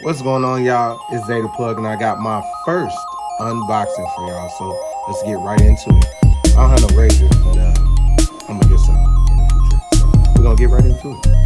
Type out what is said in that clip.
What's going on, y'all? It's Zeta Plug, and I got my first unboxing for y'all. So let's get right into it. I don't have no razors, but I'm gonna get some in the future. So we're gonna get right into it.